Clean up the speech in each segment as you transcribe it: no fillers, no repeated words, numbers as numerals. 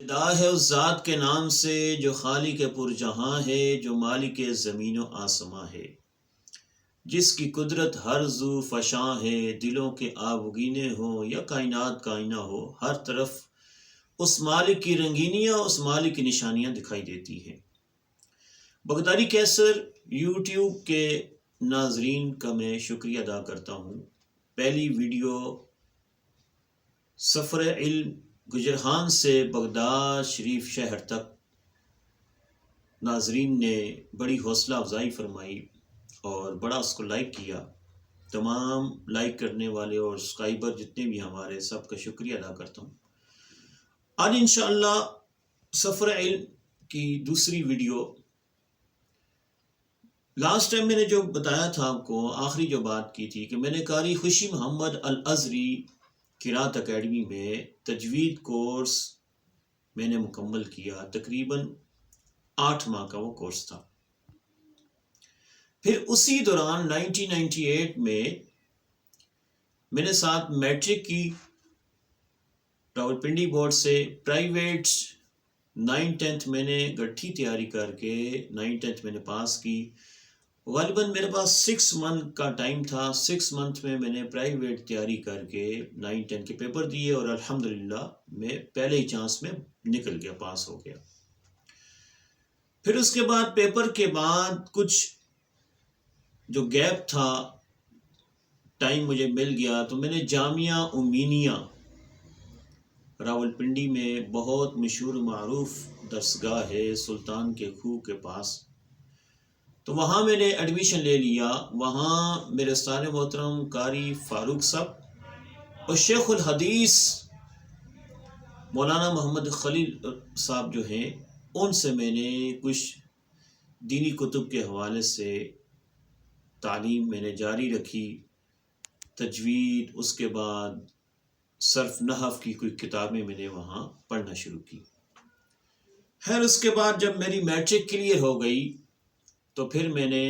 ابتدا ہے اس ذات کے نام سے جو خالق پر جہاں ہے، جو مالک زمین و آسماں ہے، جس کی قدرت ہر زو فشاں ہے، دلوں کے آبگینے ہوں یا کائنات کائنہ ہو، ہر طرف اس مالک کی رنگینیاں، اس مالک کی نشانیاں دکھائی دیتی ہیں۔ بغدادی کیسر یوٹیوب کے ناظرین کا میں شکریہ ادا کرتا ہوں۔ پہلی ویڈیو سفر علم گجرہان سے بغداد شریف شہر تک ناظرین نے بڑی حوصلہ افزائی فرمائی اور بڑا اس کو لائک کیا۔ تمام لائک کرنے والے اور سبسکرائبر جتنے بھی ہمارے، سب کا شکریہ ادا کرتا ہوں۔ آج انشاءاللہ سفر علم کی دوسری ویڈیو، لاسٹ ٹائم میں نے جو بتایا تھا آپ کو، آخری جو بات کی تھی کہ میں نے قاری خوشی محمد الازہری قرات اکیڈمی میں تجوید کورس میں نے مکمل کیا۔ تقریباً 8 ماہ کا وہ کورس تھا۔ پھر اسی دوران 1998 میں نے ساتھ میٹرک کی راولپنڈی بورڈ سے، پرائیویٹ 9th میں نے گٹھی تیاری کر کے 9th میں نے پاس کی۔ غالباً میرے پاس 6 منتھ کا ٹائم تھا۔ 6 منتھ میں نے پرائیویٹ تیاری کر کے 9th کے پیپر دیے اور الحمدللہ میں پہلے ہی چانس میں نکل گیا، پاس ہو گیا۔ پھر اس کے بعد پیپر کے بعد کچھ جو گیپ تھا، ٹائم مجھے مل گیا تو میں نے جامعہ امینیہ راولپنڈی میں بہت مشہور معروف درسگاہ ہے سلطان کے کھوہ کے پاس، تو وہاں میں نے ایڈمیشن لے لیا۔ وہاں میرے استاد محترم قاری فاروق صاحب اور شیخ الحدیث مولانا محمد خلیل صاحب جو ہیں، ان سے میں نے کچھ دینی کتب کے حوالے سے تعلیم میں نے جاری رکھی۔ تجوید، اس کے بعد صرف نحو کی کوئی کتابیں میں نے وہاں پڑھنا شروع کی۔ خیر اس کے بعد جب میری میٹرک کلیئر ہو گئی تو پھر میں نے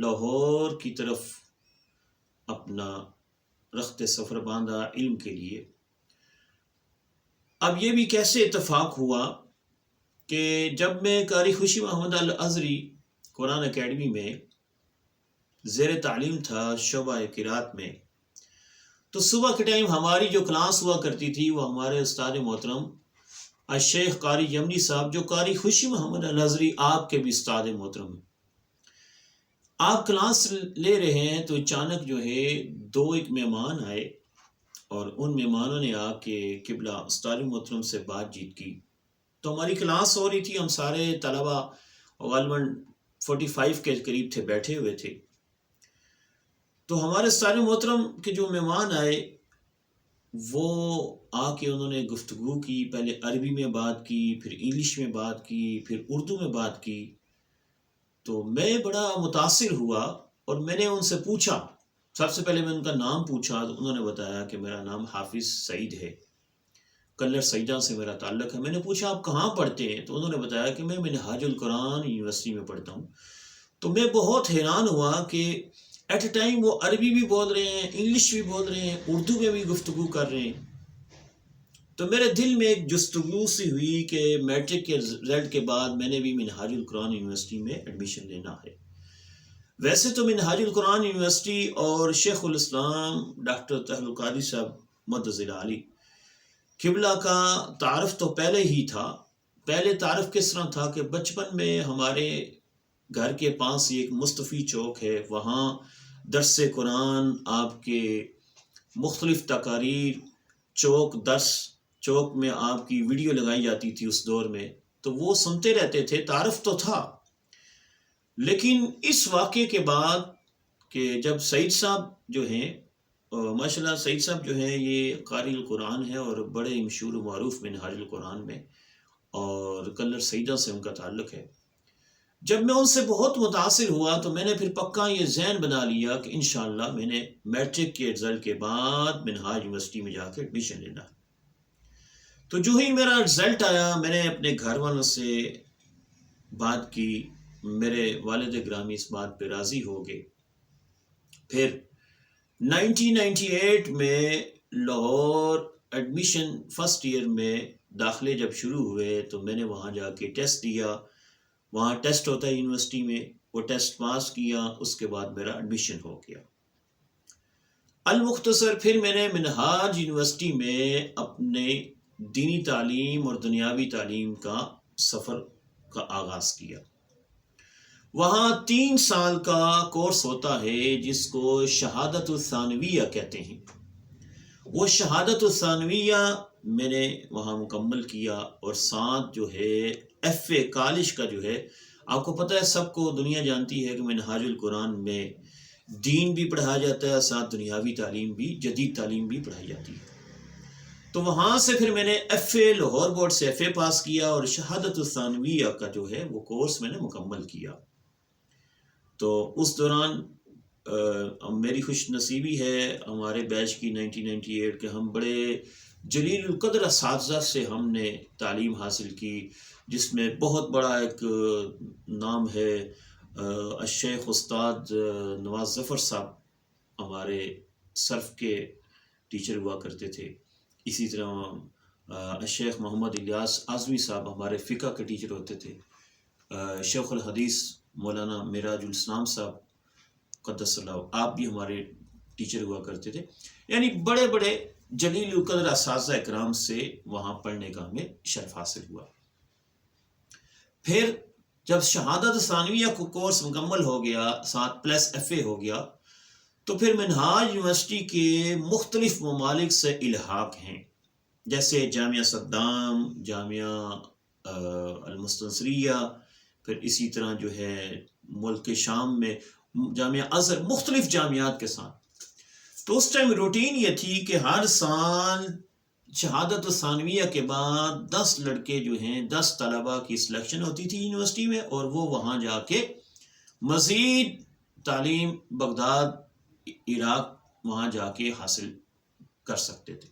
لاہور کی طرف اپنا رخت سفر باندھا علم کے لیے۔ اب یہ بھی کیسے اتفاق ہوا کہ جب میں قاری خوشی محمد الازہری قرآن اکیڈمی میں زیر تعلیم تھا شعبہ قرات میں، تو صبح کے ٹائم ہماری جو کلاس ہوا کرتی تھی وہ ہمارے استاد محترم الشیخ قاری یمنی صاحب، جو قاری خوشی محمد الازہری آپ کے بھی استاد محترم ہیں، آپ کلاس لے رہے ہیں تو اچانک جو ہے 2 مہمان آئے اور ان مہمانوں نے آ کے قبلہ استاد محترم سے بات چیت کی۔ تو ہماری کلاس ہو رہی تھی، ہم سارے طلبہ غالباً 45 کے قریب تھے، بیٹھے ہوئے تھے۔ تو ہمارے استاد محترم کے جو مہمان آئے وہ آ کے انہوں نے گفتگو کی، پہلے عربی میں بات کی، پھر انگلش میں بات کی، پھر اردو میں بات کی۔ تو میں بڑا متاثر ہوا اور میں نے ان سے پوچھا، سب سے پہلے میں ان کا نام پوچھا تو انہوں نے بتایا کہ میرا نام حافظ سعید ہے، کلر سعیدہ سے میرا تعلق ہے۔ میں نے پوچھا آپ کہاں پڑھتے ہیں؟ تو انہوں نے بتایا کہ میں منہاج القرآن یونیورسٹی میں پڑھتا ہوں۔ تو میں بہت حیران ہوا کہ ایٹ اے ٹائم وہ عربی بھی بول رہے ہیں، انگلش بھی بول رہے ہیں، اردو میں بھی گفتگو کر رہے ہیں۔ تو میرے دل میں ایک جستجو سی ہوئی کہ میٹرک کے رزلٹ کے بعد میں نے بھی منہاج القرآن یونیورسٹی میں ایڈمیشن لینا ہے۔ ویسے تو منہاج القرآن یونیورسٹی اور شیخ الاسلام ڈاکٹر طاہر القادری صاحب مدظل علی قبلہ کا تعارف تو پہلے ہی تھا۔ پہلے تعارف کس طرح تھا کہ بچپن میں ہمارے گھر کے پاس ہی ایک مصطفی چوک ہے، وہاں درس قرآن، آپ کے مختلف تقاریر، درس چوک میں آپ کی ویڈیو لگائی جاتی تھی اس دور میں، تو وہ سنتے رہتے تھے، تعارف تو تھا۔ لیکن اس واقعے کے بعد کہ جب سعید صاحب جو ہیں، ماشاءاللہ سعید صاحب جو ہیں یہ قاری القرآن ہے اور بڑے مشہور و معروف منہاج القرآن میں، اور کلر سعیدہ سے ان کا تعلق ہے، جب میں ان سے بہت متاثر ہوا تو میں نے پھر پکا یہ ذہن بنا لیا کہ انشاءاللہ میں نے میٹرک کے رزلٹ کے بعد منہاج یونیورسٹی میں جا کے ایڈمیشن لینا ہے۔ تو جو ہی میرا رزلٹ آیا میں نے اپنے گھر والوں سے بات کی، میرے والد گرامی اس بات پہ راضی ہو گئے۔ پھر 1998 میں لاہور ایڈمیشن فرسٹ ایئر میں داخلے جب شروع ہوئے تو میں نے وہاں جا کے ٹیسٹ دیا. وہاں ٹیسٹ ہوتا ہے یونیورسٹی میں، وہ ٹیسٹ پاس کیا، اس کے بعد میرا ایڈمیشن ہو گیا. المختصر پھر میں نے منہاج یونیورسٹی میں اپنے دینی تعلیم اور دنیاوی تعلیم کا سفر کا آغاز کیا. وہاں 3 سال کا کورس ہوتا ہے جس کو شہادت الثانویہ کہتے ہیں. وہ شہادت الثانویہ میں نے وہاں مکمل کیا، اور ساتھ جو ہے ایف اے کالج کا جو ہے، آپ کو پتہ ہے، سب کو دنیا جانتی ہے کہ منہاج القرآن میں دین بھی پڑھایا جاتا ہے، ساتھ دنیاوی تعلیم بھی، جدید تعلیم بھی پڑھائی جاتی ہے. تو وہاں سے پھر میں نے ایف اے لاہور بورڈ سے ایف اے پاس کیا، اور شہادت الثانویہ کا جو ہے وہ کورس میں نے مکمل کیا. تو اس دوران میری خوش نصیبی ہے ہمارے بیچ کی 1998 کے، ہم بڑے جلیل القدر اساتذہ سے ہم نے تعلیم حاصل کی، جس میں بہت بڑا ایک نام ہے الشیخ استاد نواز ظفر صاحب، ہمارے صرف کے ٹیچر ہوا کرتے تھے. اسی طرح الشیخ محمد الیاس اعظمی صاحب ہمارے فقہ کے ٹیچر ہوتے تھے. شیخ الحدیث مولانا معراج الاسلام صاحب قدس اللہ، آپ بھی ہمارے ٹیچر ہوا کرتے تھے. یعنی بڑے بڑے جلیل القدر اساتذہ اکرام سے وہاں پڑھنے کا ہمیں شرف حاصل ہوا. پھر جب شہادت ثانویہ کو کورس مکمل ہو گیا، 7+ ایف اے ہو گیا، تو پھر منہاج یونیورسٹی کے مختلف ممالک سے الحاق ہیں، جیسے جامعہ صدام، جامعہ المستنصریہ، پھر اسی طرح جو ہے ملک شام میں جامعہ ازہر، مختلف جامعات کے ساتھ. تو اس ٹائم روٹین یہ تھی کہ ہر سال شہادت ثانویہ کے بعد 10 لڑکے جو ہیں، 10 طلباء کی سلیکشن ہوتی تھی یونیورسٹی میں، اور وہ وہاں جا کے مزید تعلیم بغداد، عراق، وہاں جا کے حاصل کر سکتے تھے.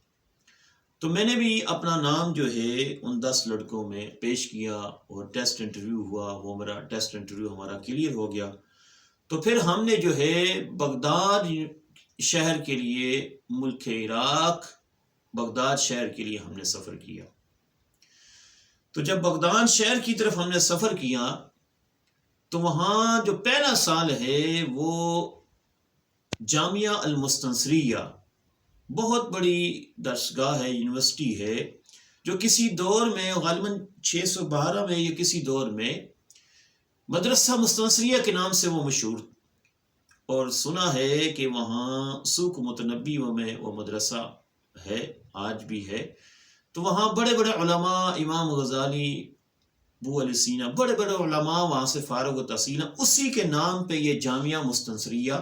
تو میں نے بھی اپنا نام جو ہے ان 10 لڑکوں میں پیش کیا، اور ٹیسٹ انٹرویو ہوا، وہ میرا ٹیسٹ انٹرویو ہمارا کلیئر ہو گیا. تو پھر ہم نے جو ہے بغداد شہر کے لیے، ملک عراق بغداد شہر کے لیے ہم نے سفر کیا. تو جب بغداد شہر کی طرف ہم نے سفر کیا، تو وہاں جو پہلا سال ہے وہ جامعہ المستنصریہ، بہت بڑی درسگاہ ہے، یونیورسٹی ہے، جو کسی دور میں غالباً 612 میں یا کسی دور میں مدرسہ مستنصریہ کے نام سے وہ مشہور، اور سنا ہے کہ وہاں سوق متنبیوں میں وہ مدرسہ ہے، آج بھی ہے. تو وہاں بڑے بڑے علماء، امام غزالی، ابو علی سینا، بڑے بڑے علماء وہاں سے فارغ و تحصیل، اسی کے نام پہ یہ جامعہ مستنصریہ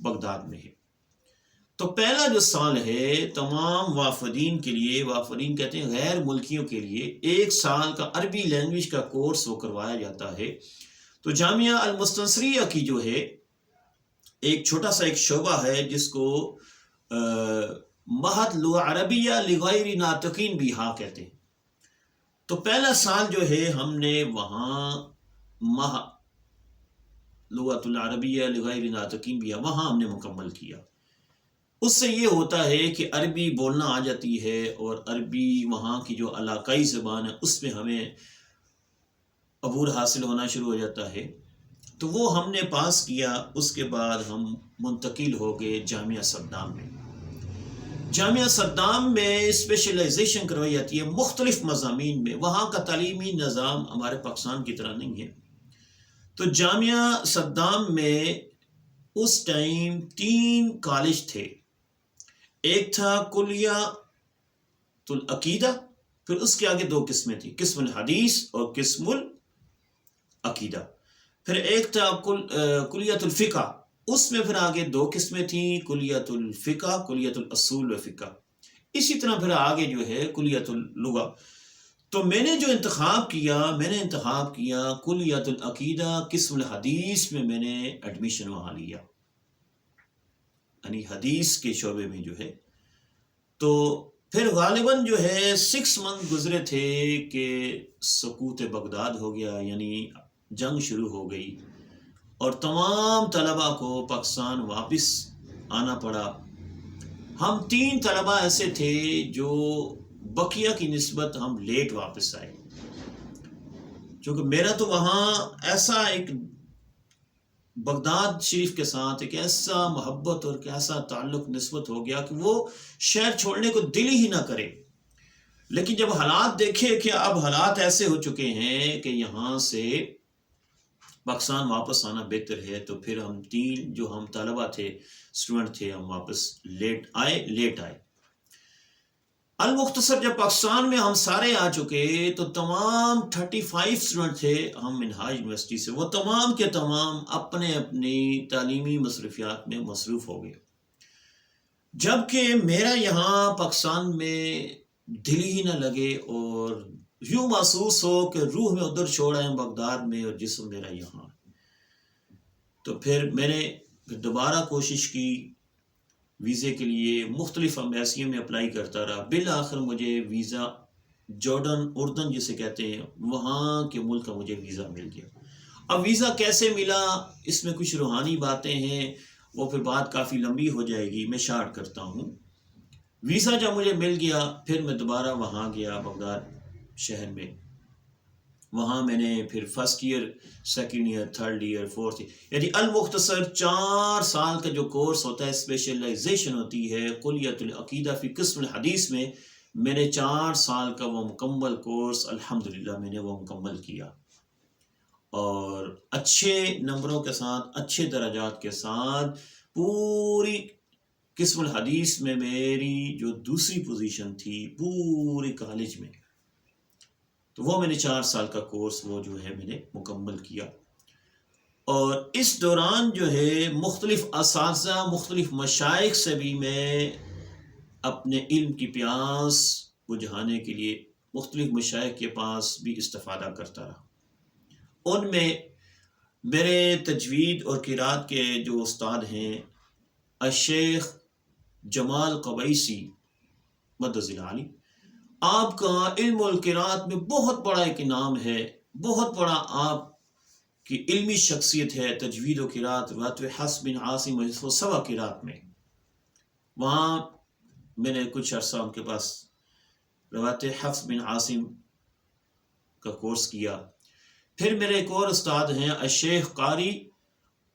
بغداد میں ہے. تو پہلا جو سال ہے تمام وافدین کے لیے، وافدین کہتے ہیں غیر ملکیوں کے لیے، 1 سال کا عربی لینگویج کا کورس وہ کروایا جاتا ہے. تو جامعہ المستنصریہ کی جو ہے ایک چھوٹا سا ایک شعبہ ہے جس کو معہد لغہ عربیہ لغیر ناطقین بھی ہاں کہتے ہیں. تو پہلا سال جو ہے ہم نے وہاں لغۃ العربیہ لغیر ناطقین بھی وہاں ہم نے مکمل کیا. اس سے یہ ہوتا ہے کہ عربی بولنا آ جاتی ہے، اور عربی وہاں کی جو علاقائی زبان ہے اس میں ہمیں عبور حاصل ہونا شروع ہو جاتا ہے. تو وہ ہم نے پاس کیا. اس کے بعد ہم منتقل ہو گئے جامعہ صدام میں. جامعہ صدام میں اسپیشلائزیشن کروائی جاتی ہے مختلف مضامین میں. وہاں کا تعلیمی نظام ہمارے پاکستان کی طرح نہیں ہے. تو جامعہ صدام میں اس ٹائم 3 کالج تھے. ایک تھا کلیۃ العقیدہ، پھر اس کے آگے 2 قسمیں تھیں، قسم الحدیث اور قسم العقیدہ. پھر ایک تھا کلیۃ الفقہ، اس میں پھر آگے 2 قسمیں تھیں، کلیۃ الفقہ، کلیۃ الاصول و فقہ. اسی طرح پھر آگے جو ہے کلیۃ اللغہ. تو میں نے جو انتخاب کیا کلیۃ العقیدہ، قسم الحدیث میں نے ایڈمیشن وہاں لیا، یعنی حدیث کے شعبے میں جو ہے. تو پھر غالباً جو ہے 6 منتھ گزرے تھے کہ سقوط بغداد ہو گیا، یعنی جنگ شروع ہو گئی، اور تمام طلباء کو پاکستان واپس آنا پڑا. ہم 3 طلباء ایسے تھے جو بقیہ کی نسبت ہم لیٹ واپس آئے، چونکہ میرا تو وہاں ایسا ایک بغداد شریف کے ساتھ ایک ایسا محبت اور ایک ایسا تعلق نسبت ہو گیا کہ وہ شہر چھوڑنے کو دل ہی نہ کرے. لیکن جب حالات دیکھے کہ اب حالات ایسے ہو چکے ہیں کہ یہاں سے پاکستان واپس آنا بہتر ہے، تو پھر ہم تین جو ہم طلبہ تھے، اسٹوڈنٹ تھے، ہم واپس لیٹ آئے. المختصر جب پاکستان میں ہم سارے آ چکے تو تمام 35 اسٹوڈنٹ تھے ہم منہاج یونیورسٹی سے، وہ تمام کے تمام اپنے اپنی تعلیمی مصروفیات میں مصروف ہو گئے، جبکہ میرا یہاں پاکستان میں دل ہی نہ لگے اور یوں محسوس ہو کہ روح میں ادھر چھوڑا ہے بغداد میں اور جسم میرا یہاں. تو پھر میں نے دوبارہ کوشش کی ویزے کے لیے، مختلف ایمبیسیوں میں اپلائی کرتا رہا. بالآخر مجھے ویزا جارڈن اردن جسے کہتے ہیں وہاں کے ملک کا مجھے ویزا مل گیا. اب ویزا کیسے ملا، اس میں کچھ روحانی باتیں ہیں، وہ پھر بات کافی لمبی ہو جائے گی، میں شارٹ کرتا ہوں. ویزا جب مجھے مل گیا پھر میں دوبارہ وہاں گیا بغداد شہر میں. وہاں میں نے پھر first year, second year, third year, fourth year, یعنی المختصر 4 سال کا جو کورس ہوتا ہے، اسپیشلائزیشن ہوتی ہے کلیۃ العقیدہ فی قسم الحدیث میں نے 4 سال کا وہ مکمل کورس الحمدللہ میں نے وہ مکمل کیا، اور اچھے نمبروں کے ساتھ، اچھے درجات کے ساتھ پوری قسم الحدیث میں میری جو دوسری پوزیشن تھی پوری کالج میں، تو وہ میں نے 4 سال کا کورس وہ جو ہے میں نے مکمل کیا. اور اس دوران جو ہے مختلف اساتذہ، مختلف مشائخ سے بھی میں اپنے علم کی پیاس بجھانے کے لیے مختلف مشائخ کے پاس بھی استفادہ کرتا رہا. ان میں میرے تجوید اور قرات کے جو استاد ہیں الشیخ جمال قبیسی مدظ العالی، آپ کا علم القرات میں بہت بڑا ایک انعام ہے، بہت بڑا آپ کی علمی شخصیت ہے. تجوید و قرات، روایت حفص بن عاصم و سبع قرات میں وہاں میں نے کچھ عرصہ ان کے پاس روایت حفص بن عاصم کا کورس کیا. پھر میرے ایک اور استاد ہیں الشیخ قاری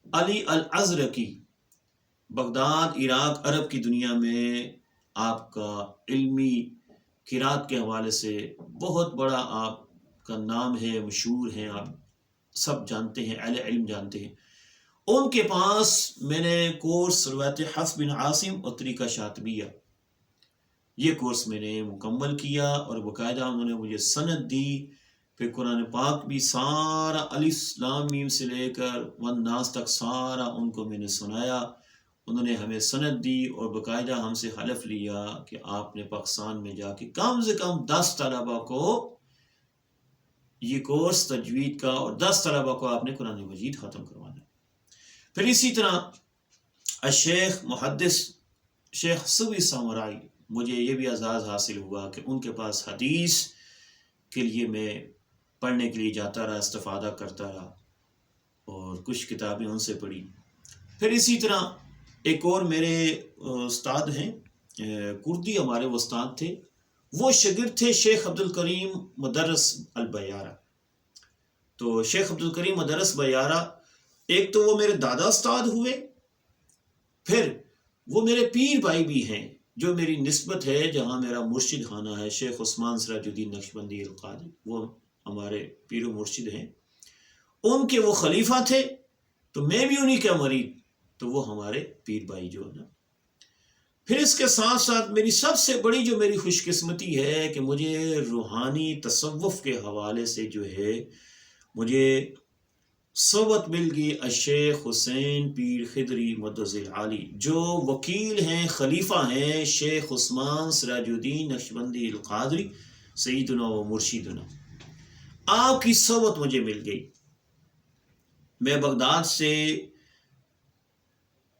علی الازرقی، بغداد، عراق، عرب کی دنیا میں آپ کا علمی قرات کے حوالے سے بہت بڑا آپ کا نام ہے، مشہور ہیں، آپ سب جانتے ہیں، اہل علم جانتے ہیں. ان کے پاس میں نے کورس روایت حفص بن عاصم اور طریقہ شاطبیہ، یہ کورس میں نے مکمل کیا، اور باقاعدہ انہوں نے مجھے سند دی. پھر قرآن پاک بھی سارا الف لام میم سے لے کر والناس تک سارا ان کو میں نے سنایا. انہوں نے ہمیں سند دی اور باقاعدہ ہم سے حلف لیا کہ آپ نے پاکستان میں جا کے کم سے کم 10 طلبہ کو یہ کورس تجوید کا، اور 10 طلبہ کو آپ نے قرآن مجید ختم کروانا. پھر اسی طرح الشیخ محدث شیخ صوفی سامرائی، مجھے یہ بھی اعزاز حاصل ہوا کہ ان کے پاس حدیث کے لیے میں پڑھنے کے لیے جاتا رہا، استفادہ کرتا رہا، اور کچھ کتابیں ان سے پڑھی. پھر اسی طرح ایک اور میرے استاد ہیں، کردی ہمارے وہ استاد تھے، وہ شاگرد تھے شیخ عبدالکریم مدرس البیارہ. تو شیخ عبدالکریم مدرس بیارہ، ایک تو وہ میرے دادا استاد ہوئے، پھر وہ میرے پیر بھائی بھی ہیں، جو میری نسبت ہے، جہاں میرا مرشد خانہ ہے شیخ عثمان سراج الدین نقشبندی القادری، وہ ہمارے پیر و مرشد ہیں. ان کے وہ خلیفہ تھے، تو میں بھی انہی کا مرید، تو وہ ہمارے پیر بھائی جو ہے نا. پھر اس کے ساتھ ساتھ میری سب سے بڑی جو میری خوش قسمتی ہے کہ مجھے روحانی تصوف کے حوالے سے جو ہے مجھے صحبت مل گئی الشیخ حسین پیر خدری مدظ العالی، جو وکیل ہیں، خلیفہ ہیں شیخ عثمان سراج الدین نقشبندی القادری سیدنا و مرشدنا. آپ کی صحبت مجھے مل گئی. میں بغداد سے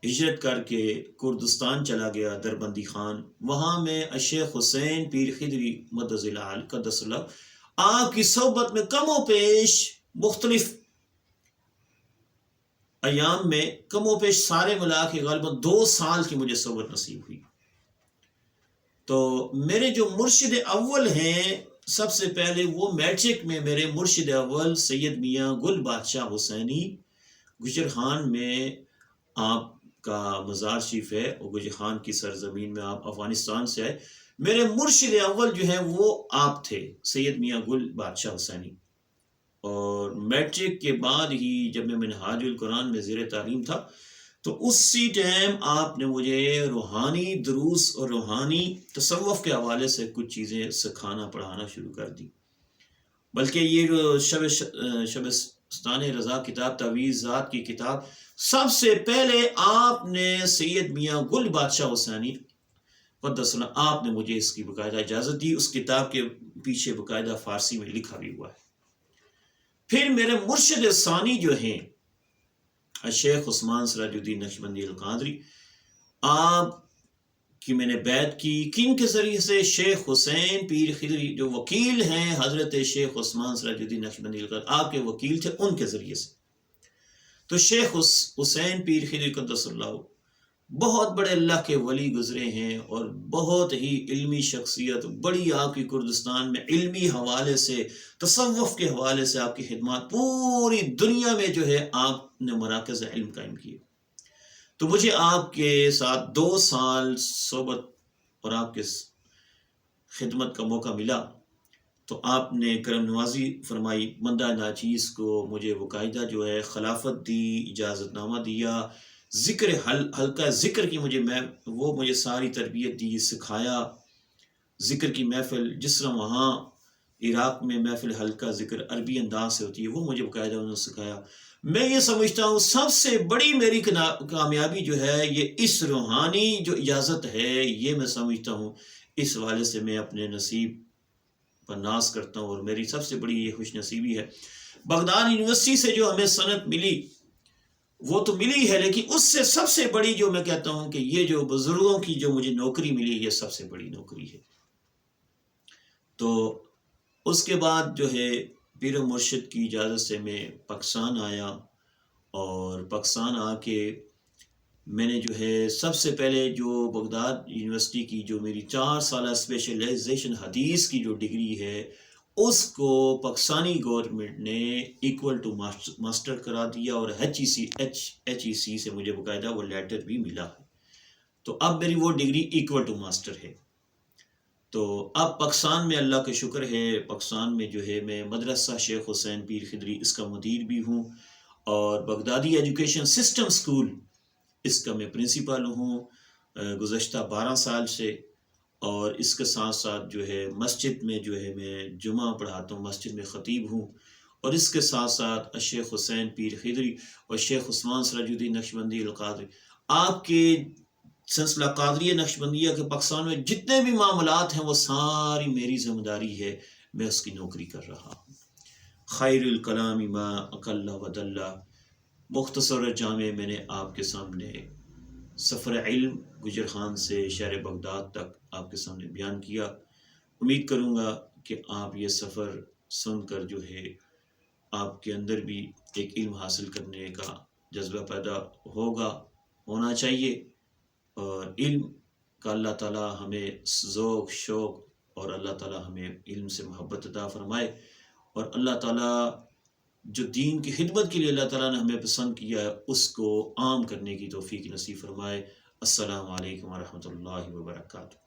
ہجرت کر کے کردستان چلا گیا، دربندی خان، وہاں میں الشیخ حسین پیر خدری مدظ العالی قدس اللہ، آپ کی صحبت میں کم و پیش مختلف ایام میں کم و پیش سارے ملا کے غالباً 2 سال کی مجھے صحبت نصیب ہوئی. تو میرے جو مرشد اول ہیں سب سے پہلے وہ میٹرک میں میرے مرشد اول سید میاں گل بادشاہ حسینی گجرخان میں آپ کا مزار شریف ہے، اور گجرخان کی سرزمین میں آپ افغانستان سے آئے. میرے مرشد اول جو ہیں وہ آپ تھے، سید میاں گل بادشاہ حسینی. اور میٹرک کے بعد ہی جب میں منہاج القرآن میں زیر تعلیم تھا تو اسی ٹائم آپ نے مجھے روحانی دروس اور روحانی تصوف کے حوالے سے کچھ چیزیں سکھانا پڑھانا شروع کر دی. بلکہ یہ جو شبستان رضا کتاب تعویذات کی کتاب سب سے پہلے آپ نے سید میاں گل بادشاہ حسینی قدس اللہ آپ نے مجھے اس کی باقاعدہ اجازت دی. اس کتاب کے پیچھے باقاعدہ فارسی میں لکھا بھی ہوا ہے. پھر میرے مرشد ثانی جو ہیں شیخ عثمان سراج الدین نقشبندی القادری، آپ کی میں نے بیعت کی. کن کے ذریعے سے؟ شیخ حسین پیر خضری جو وکیل ہیں حضرت شیخ عثمان سراج الدین نقشبندی القادری، آپ کے وکیل تھے، ان کے ذریعے سے. تو شیخ حسین پیر خضری قدس اللہ بہت بڑے اللہ کے ولی گزرے ہیں، اور بہت ہی علمی شخصیت، بڑی آپ کی کردستان میں علمی حوالے سے تصوف کے حوالے سے آپ کی خدمات پوری دنیا میں جو ہے آپ نے مراکز علم قائم کیے. تو مجھے آپ کے ساتھ 2 سال صحبت اور آپ کے خدمت کا موقع ملا. تو آپ نے کرم نوازی فرمائی، بندہ ناچیز کو مجھے باقاعدہ جو ہے خلافت دی، اجازت نامہ دیا، ذکر حلقہ ذکر کی مجھے ساری تربیت دی، سکھایا. ذکر کی محفل جس طرح وہاں عراق میں محفل حلقہ ذکر عربی انداز سے ہوتی ہے، وہ مجھے باقاعدہ انہوں نے سکھایا. میں یہ سمجھتا ہوں سب سے بڑی میری کامیابی جو ہے یہ اس روحانی جو اجازت ہے، یہ میں سمجھتا ہوں اس حوالے سے میں اپنے نصیب پر ناز کرتا ہوں، اور میری سب سے بڑی یہ خوش نصیبی ہے. بغداد یونیورسٹی سے جو ہمیں سند ملی وہ تو ملی ہے، لیکن اس سے سب سے بڑی جو میں کہتا ہوں کہ یہ جو بزرگوں کی جو مجھے نوکری ملی، یہ سب سے بڑی نوکری ہے. تو اس کے بعد جو ہے پیر و مرشد کی اجازت سے میں پاکستان آیا، اور پاکستان آ کے میں نے جو ہے سب سے پہلے جو بغداد یونیورسٹی کی جو میری 4 سالہ اسپیشلائزیشن حدیث کی جو ڈگری ہے اس کو پاکستانی گورنمنٹ نے ایکول ٹو ماسٹر کرا دیا، اور ایچ ای سی سے مجھے باقاعدہ وہ لیٹر بھی ملا ہے. تو اب میری وہ ڈگری ایکول ٹو ماسٹر ہے. تو اب پاکستان میں اللہ کا شکر ہے، پاکستان میں جو ہے میں مدرسہ شیخ حسین پیر خضری اس کا مدیر بھی ہوں، اور بغدادی ایجوکیشن سسٹم سکول اس کا میں پرنسپل ہوں گزشتہ 12 سال سے. اور اس کے ساتھ ساتھ جو ہے مسجد میں جو ہے میں جمعہ پڑھاتا ہوں، مسجد میں خطیب ہوں. اور اس کے ساتھ ساتھ شیخ حسین پیر خضری اور شیخ عثمان سراج الدین نقشبندی القادری آپ کے سلسلہ قادریہ نقشبندیہ کے پاکستان میں جتنے بھی معاملات ہیں وہ ساری میری ذمہ داری ہے، میں اس کی نوکری کر رہا ہوں. خیر الکلام ما اقل ودل. مختصر جامع میں نے آپ کے سامنے سفر علم گجرخان سے شہر بغداد تک آپ کے سامنے بیان کیا. امید کروں گا کہ آپ یہ سفر سن کر جو ہے آپ کے اندر بھی ایک علم حاصل کرنے کا جذبہ پیدا ہونا چاہیے. اور علم کا اللہ تعالیٰ ہمیں ذوق شوق، اور اللہ تعالیٰ ہمیں علم سے محبت عطا فرمائے، اور اللہ تعالیٰ جو دین کی خدمت کے لیے اللہ تعالیٰ نے ہمیں پسند کیا ہے اس کو عام کرنے کی توفیق نصیب فرمائے. السلام علیکم ورحمۃ اللہ وبرکاتہ.